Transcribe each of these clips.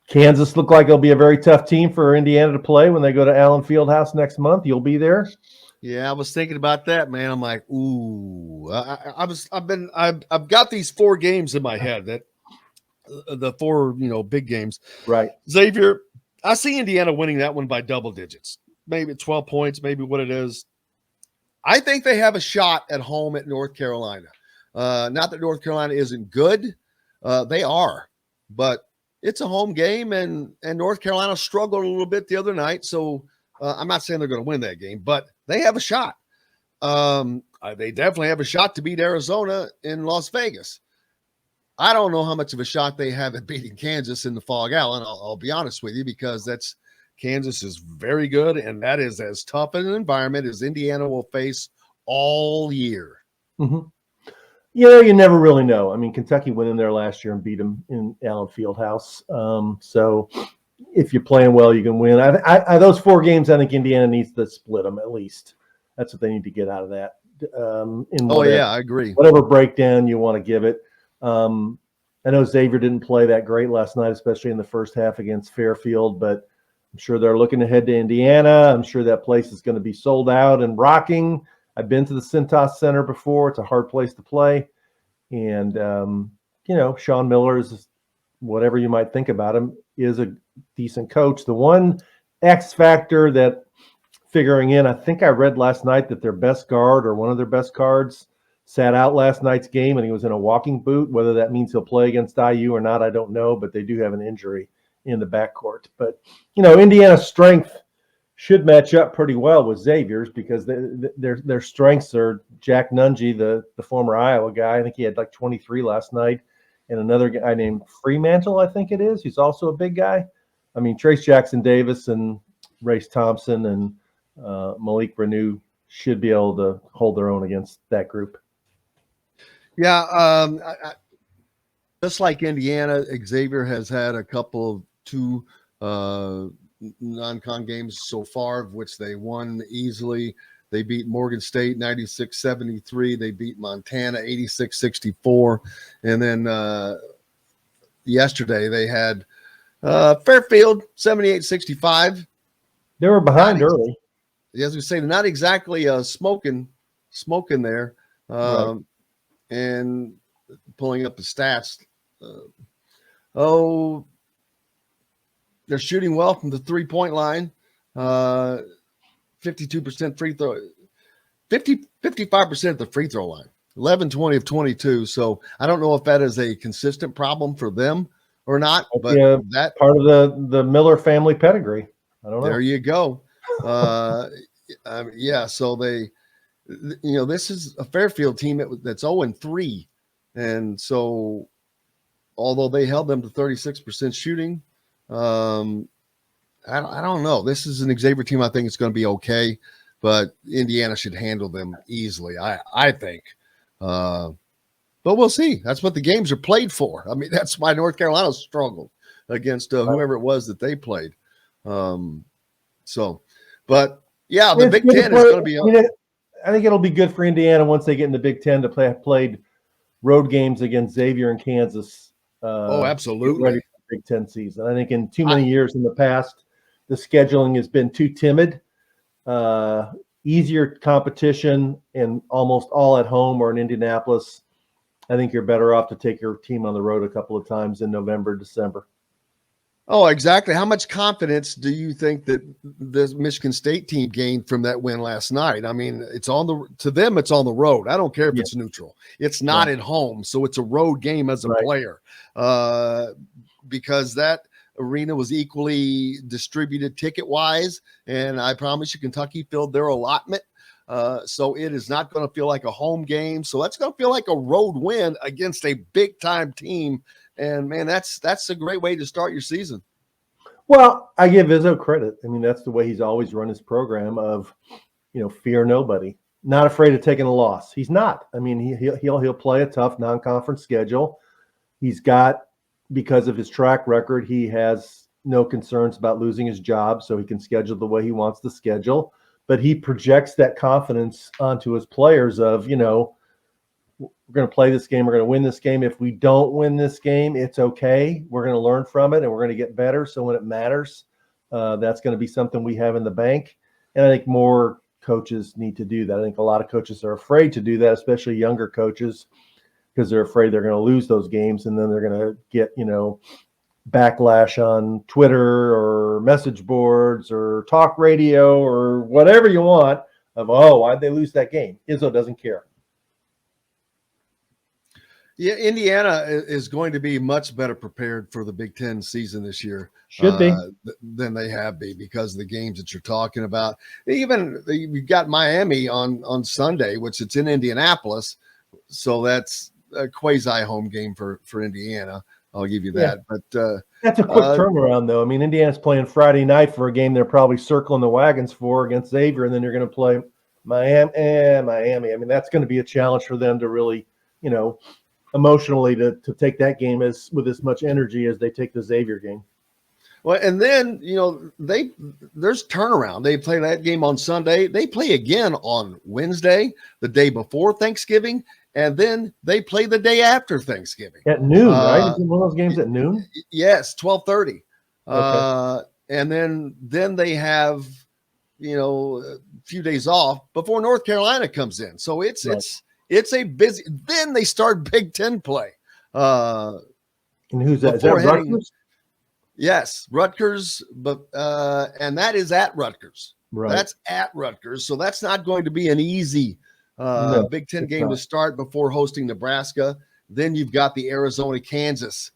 Kansas looked like it'll be a very tough team for Indiana to play when they go to Allen Fieldhouse next month. You'll be there. Yeah, I was thinking about that, man. I'm like, ooh, I've got these 4 games in my head that the 4 big games. Right. Xavier, I see Indiana winning that one by double digits, maybe 12 points, maybe what it is. I think they have a shot at home at North Carolina. Not that North Carolina isn't good, they are, but it's a home game, and North Carolina struggled a little bit the other night, so I'm not saying they're going to win that game, but they have a shot. They definitely have a shot to beat Arizona in Las Vegas. I don't know how much of a shot they have at beating Kansas in the Fog Allen. I'll be honest with you, because Kansas is very good, and that is as tough an environment as Indiana will face all year. Mm-hmm. You never really know. I mean, Kentucky went in there last year and beat them in Allen Fieldhouse. So if you're playing well, you can win. Those 4 games, I think Indiana needs to split them at least. That's what they need to get out of that. I agree. Whatever breakdown you want to give it. I know Xavier didn't play that great last night, especially in the first half against Fairfield, but I'm sure they're looking ahead to Indiana. I'm sure that place is going to be sold out and rocking. I've been to the Cintas Center before. It's a hard place to play. And, Sean Miller is, whatever you might think about him, is a decent coach. The one X factor that figuring in, I think I read last night that their best guard or one of their best guards sat out last night's game and he was in a walking boot. Whether that means he'll play against IU or not, I don't know, but they do have an injury in the backcourt. But, Indiana's strength should match up pretty well with Xavier's, because their strengths are Jack Nungy, the former Iowa guy. I think he had like 23 last night, and another guy named Fremantle, I think it is. He's also a big guy. I mean, Trace Jackson Davis and Race Thompson and Malik Renew should be able to hold their own against that group. Yeah, just like Indiana, Xavier has had a couple of 2 non-con games so far, of which they won easily. They beat Morgan State 96-73. They beat Montana 86-64. And then yesterday they had Fairfield 78-65. They were behind early. As we say, not exactly smoking there. Right. And pulling up the stats. They're shooting well from the 3-point line. 52% free throw, 55% at the free throw line, 11-20 of 22. So I don't know if that is a consistent problem for them or not, but that part of the Miller family pedigree. I don't know. There you go. So they, this is a Fairfield team that's 0-3. And so although they held them to 36% shooting, I don't know. This is an Xavier team. I think it's going to be okay, but Indiana should handle them easily, I think. But we'll see. That's what the games are played for. I mean, that's why North Carolina struggled against whoever it was that they played. The Big Ten is going to be. I think it'll be good for Indiana once they get in the Big Ten to played road games against Xavier and Kansas. Absolutely. Ready for the Big Ten season. I think in too many years in the past, the scheduling has been too timid. Easier competition and almost all at home or in Indianapolis. I think you're better off to take your team on the road a couple of times in November, December. Oh, exactly. How much confidence do you think that the Michigan State team gained from that win last night? I mean, to them, it's on the road. I don't care if it's neutral. It's not at home. So it's a road game as a player, because that arena was equally distributed ticket wise. And I promise you, Kentucky filled their allotment. So it is not going to feel like a home game. So that's going to feel like a road win against a big time team. And man, that's a great way to start your season. Well, I give Izzo credit. I mean, that's the way he's always run his program of, fear nobody, not afraid of taking a loss. He's not. I mean, he'll play a tough non-conference schedule. He's got, because of his track record, he has no concerns about losing his job, so he can schedule the way he wants to schedule. But he projects that confidence onto his players of, we're going to play this game. We're going to win this game. If we don't win this game, it's okay. We're going to learn from it and we're going to get better. So when it matters, that's going to be something we have in the bank. And I think more coaches need to do that. I think a lot of coaches are afraid to do that, especially younger coaches, because they're afraid they're going to lose those games and then they're going to get, backlash on Twitter or message boards or talk radio or whatever you want of, why'd they lose that game? Izzo doesn't care. Yeah, Indiana is going to be much better prepared for the Big Ten season this year. Should be. Than they have been because of the games that you're talking about. Even you've got Miami on Sunday, which it's in Indianapolis. So that's a quasi home game for Indiana. I'll give you that. Yeah. But that's a quick turnaround, though. I mean, Indiana's playing Friday night for a game they're probably circling the wagons for against Xavier, and then you're going to play Miami. I mean, that's going to be a challenge for them to really, emotionally to take that game with as much energy as they take the Xavier game. Well, and then, there's turnaround. They play that game on Sunday. They play again on Wednesday, the day before Thanksgiving. And then they play the day after Thanksgiving at noon, right? Is it one of those games at noon? Yes, 12:30. Okay. And then they have, a few days off before North Carolina comes in. So it's a busy. Then they start Big Ten play. And who's that? Is that Rutgers? Yes, Rutgers. But and that is at Rutgers. Right. That's at Rutgers. So that's not going to be an easy. Big Ten game to start before hosting Nebraska. Then you've got the Arizona-Kansas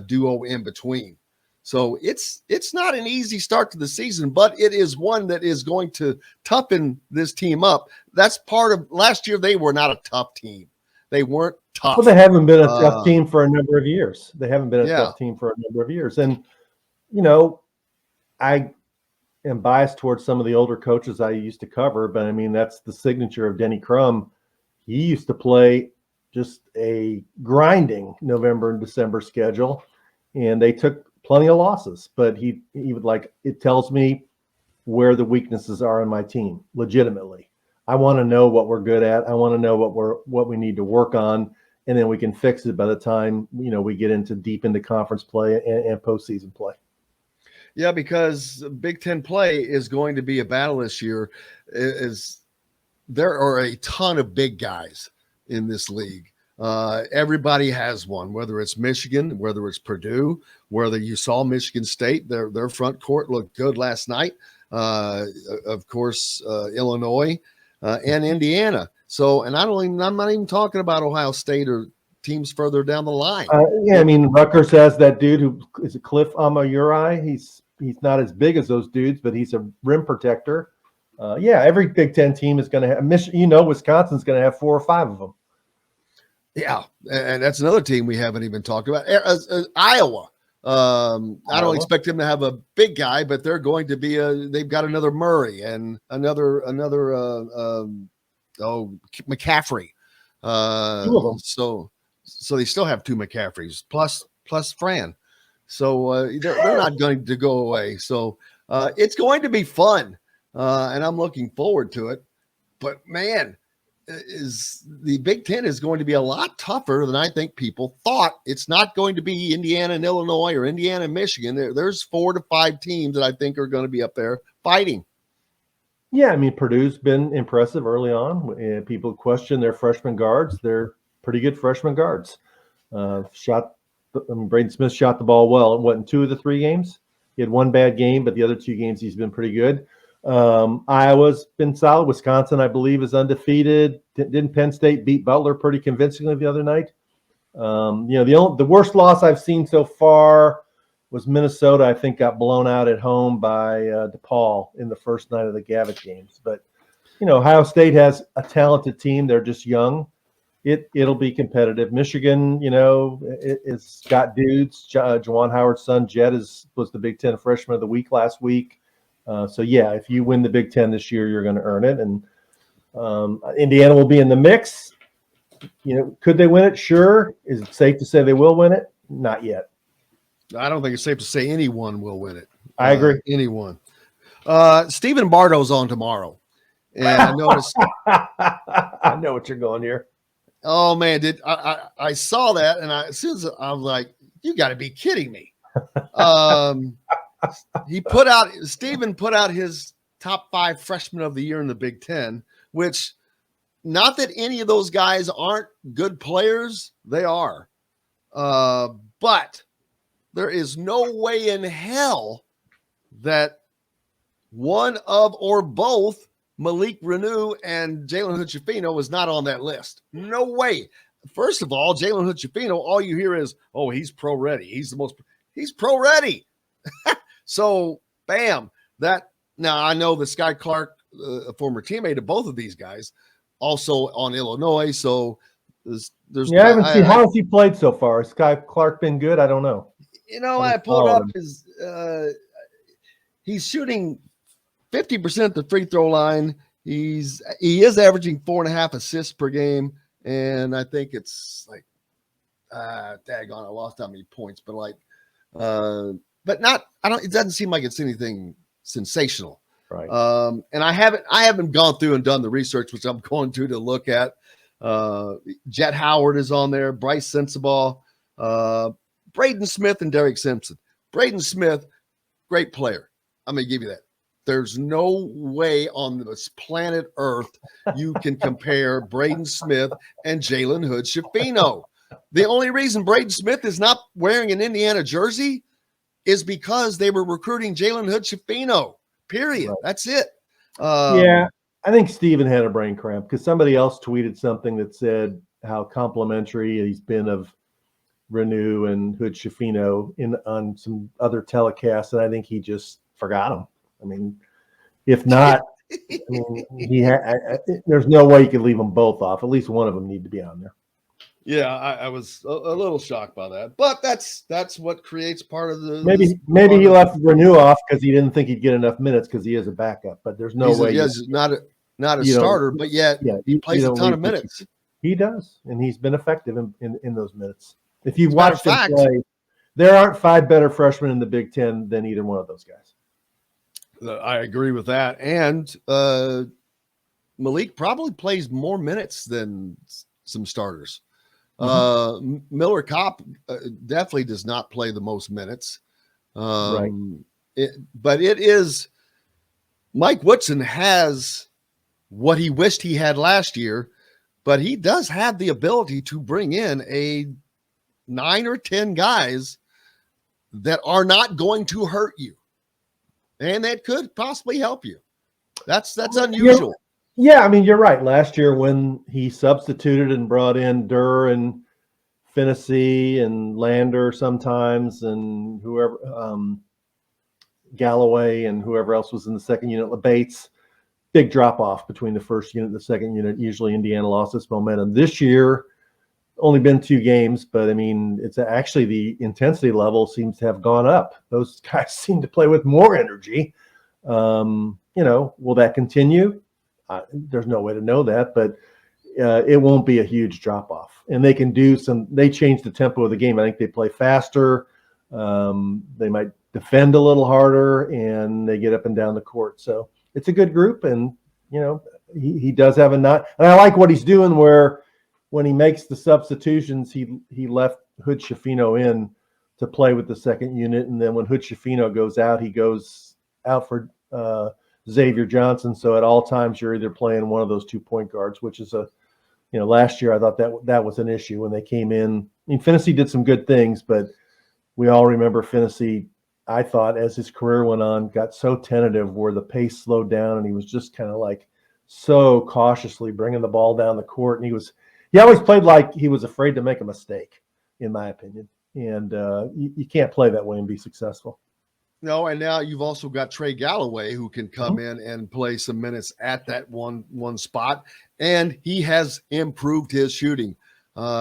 duo in between. So it's not an easy start to the season, but it is one that is going to toughen this team up. That's part of last year. They were not a tough team. They weren't tough. Well, they haven't been a tough team for a number of years. Tough team for a number of years. And, I am biased towards some of the older coaches I used to cover, but I mean, that's the signature of Denny Crum. He used to play just a grinding November and December schedule, and they took plenty of losses, but he would it tells me where the weaknesses are in my team legitimately. I want to know what we're good at. I want to know what we need to work on, and then we can fix it by the time, we get deep into conference play and postseason play. Yeah, because Big Ten play is going to be a battle this year. There are a ton of big guys in this league. Everybody has one, whether it's Michigan, whether it's Purdue, whether you saw Michigan State, their front court looked good last night. Of course, Illinois and Indiana. So, and I'm not even talking about Ohio State or teams further down the line. I mean, Rutgers has that dude who is it Cliff Amayuri. He's not as big as those dudes, but he's a rim protector. Every Big Ten team is going to have Wisconsin's going to have 4 or 5 of them. Yeah, and that's another team we haven't even talked about. Iowa. I don't expect them to have a big guy, but they're going to be they've got another Murray and another McCaffrey. 2 of them. So they still have 2 McCaffreys plus Fran. So they're not going to go away. So it's going to be fun, and I'm looking forward to it. But man, the Big Ten is going to be a lot tougher than I think people thought. It's not going to be Indiana and Illinois or Indiana and Michigan. There's 4 to 5 teams that I think are going to be up there fighting. Yeah, I mean, Purdue's been impressive early on. People question their freshman guards. They're pretty good freshman guards. Braden Smith shot the ball well. In 2 of the 3 games? He had 1 bad game, but the other 2 games he's been pretty good. Iowa's been solid. Wisconsin, I believe, is undefeated. Didn't Penn State beat Butler pretty convincingly the other night? The worst loss I've seen so far was Minnesota. I think got blown out at home by DePaul in the first night of the Gavitt Games. But Ohio State has a talented team. They're just young. It'll be competitive. Michigan, it's got dudes. Juwan Howard's son Jed was the Big Ten Freshman of the Week last week. If you win the Big Ten this year, you're going to earn it. And Indiana will be in the mix. Could they win it? Sure. Is it safe to say they will win it? Not yet. I don't think it's safe to say anyone will win it. I agree. Anyone. Stephen Bardo's on tomorrow. And I noticed. I know what you're going here. Oh man, I saw that, and as soon as I was like, "You got to be kidding me!" Steven put out his top 5 freshmen of the year in the Big Ten, which, not that any of those guys aren't good players, they are, but there is no way in hell that one of or both Malik Reneau and Jalen Hood-Schifino is not on that list. No way. First of all, Jalen Hood-Schifino, all you hear is, "Oh, he's pro ready. He's pro ready." So, bam. Now I know that Sky Clark, a former teammate of both of these guys, also on Illinois. So there's I haven't seen how has he played so far. Has Sky Clark been good? I don't know. I pulled up his. He's shooting 50% at the free throw line. He is averaging 4.5 assists per game, and I think it's like, daggone, I lost how many points, but like, but not. It doesn't seem like it's anything sensational. Right. And I haven't gone through and done the research, which I'm going to look at. Jet Howard is on there. Bryce Sensabaugh, Braden Smith, and Derek Simpson. Braden Smith, great player. I'm going to give you that. There's no way on this planet Earth you can compare Braden Smith and Jalen Hood-Schifino. The only reason Braden Smith is not wearing an Indiana jersey is because they were recruiting Jalen Hood-Schifino. Period. Right. That's it. Yeah, I think Steven had a brain cramp because somebody else tweeted something that said how complimentary he's been of Reneau and Hood-Schifino on some other telecasts, and I think he just forgot them. I mean, if not, there's no way you could leave them both off. At least one of them need to be on there. Yeah, I was a little shocked by that, but that's what creates part of the. Maybe he left Reneau off because he didn't think he'd get enough minutes because he is a backup. But there's no way. He's not a starter, but yet he plays a ton of minutes. He does, and he's been effective in those minutes. If you've watched him play, there aren't 5 better freshmen in the Big Ten than either one of those guys. I agree with that. And Malik probably plays more minutes than some starters. Mm-hmm. Miller Kopp definitely does not play the most minutes. Right. But it is Mike Woodson has what he wished he had last year, but he does have the ability to bring in a 9 or 10 guys that are not going to hurt you. And that could possibly help you. That's unusual. Yeah, I mean, you're right. Last year when he substituted and brought in Durr and Finney and Lander sometimes and whoever, Galloway and whoever else was in the second unit, Bates, big drop-off between the first unit and the second unit. Usually Indiana lost its momentum. This year, only been 2 games, but I mean, it's actually the intensity level seems to have gone up. Those guys seem to play with more energy. Will that continue? There's no way to know that, but it won't be a huge drop off. And they can they change the tempo of the game. I think they play faster. They might defend a little harder and they get up and down the court. So it's a good group. And, he does have and I like what he's doing where, when he makes the substitutions, he left Hood-Schifino in to play with the second unit, and then when Hood-Schifino goes out, he goes out for Xavier Johnson. So at all times, you're either playing one of those 2 point guards, which is last year I thought that was an issue when they came in. I mean, Finney did some good things, but we all remember Finney, I thought, as his career went on, got so tentative where the pace slowed down, and he was just kind of like so cautiously bringing the ball down the court, and he always played like he was afraid to make a mistake, in my opinion. And you can't play that way and be successful. No, and now you've also got Trey Galloway who can come in and play some minutes at that one spot, and he has improved his shooting.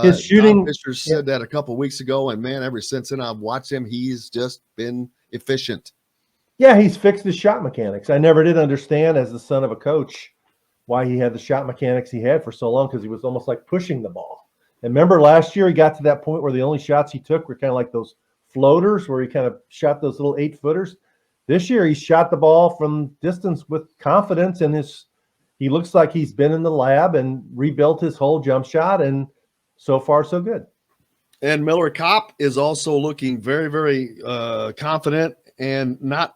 His shooting. Tom Fisher said that a couple of weeks ago, and man, ever since then I've watched him. He's just been efficient. Yeah, he's fixed his shot mechanics. I never did understand, as the son of a coach, why he had the shot mechanics he had for so long, because he was almost like pushing the ball. And remember last year he got to that point where the only shots he took were kind of like those floaters where he kind of shot those little 8-footers. This year he shot the ball from distance with confidence, and he looks like he's been in the lab and rebuilt his whole jump shot, and so far so good. And Miller Kopp is also looking very, very confident and not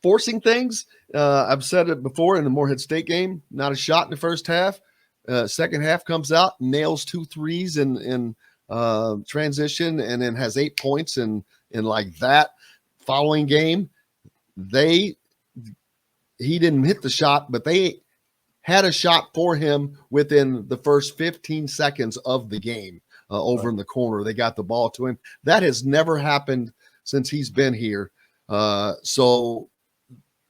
forcing things. I've said it before in the Morehead State game, not a shot in the first half. Second half comes out, nails 2 threes in transition, and then has 8 points in like that. Following game, he didn't hit the shot, but they had a shot for him within the first 15 seconds of the game. Over in the corner, they got the ball to him. That has never happened since he's been here. And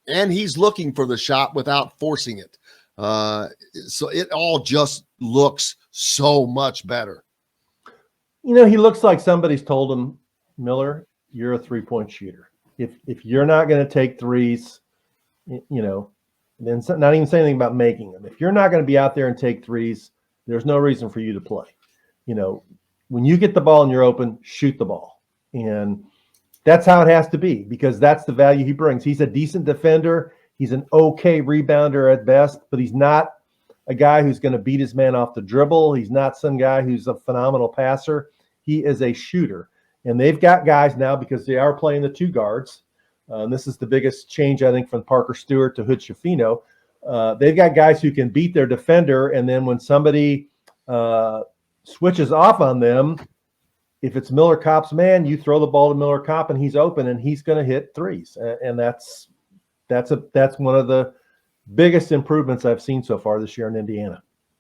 he's looking for the shot without forcing it. So it all just looks so much better. You know, he looks like somebody's told him, Miller, you're a 3-point shooter. If you're not going to take threes, you know, then not even saying anything about making them. If you're not going to be out there and take threes, there's no reason for you to play. You know, when you get the ball and you're open, shoot the ball. And that's how it has to be, because that's the value he brings. He's a decent defender. He's an okay rebounder at best, but he's not a guy who's going to beat his man off the dribble. He's not some guy who's a phenomenal passer. He is a shooter. And they've got guys now, because they are playing the 2 guards. This is the biggest change, I think, from Parker Stewart to Hood Schifino. They've got guys who can beat their defender, and then when somebody switches off on them, if it's Miller Kopp's man, you throw the ball to Miller Kopp and he's open and he's going to hit threes. And that's one of the biggest improvements I've seen so far this year in Indiana.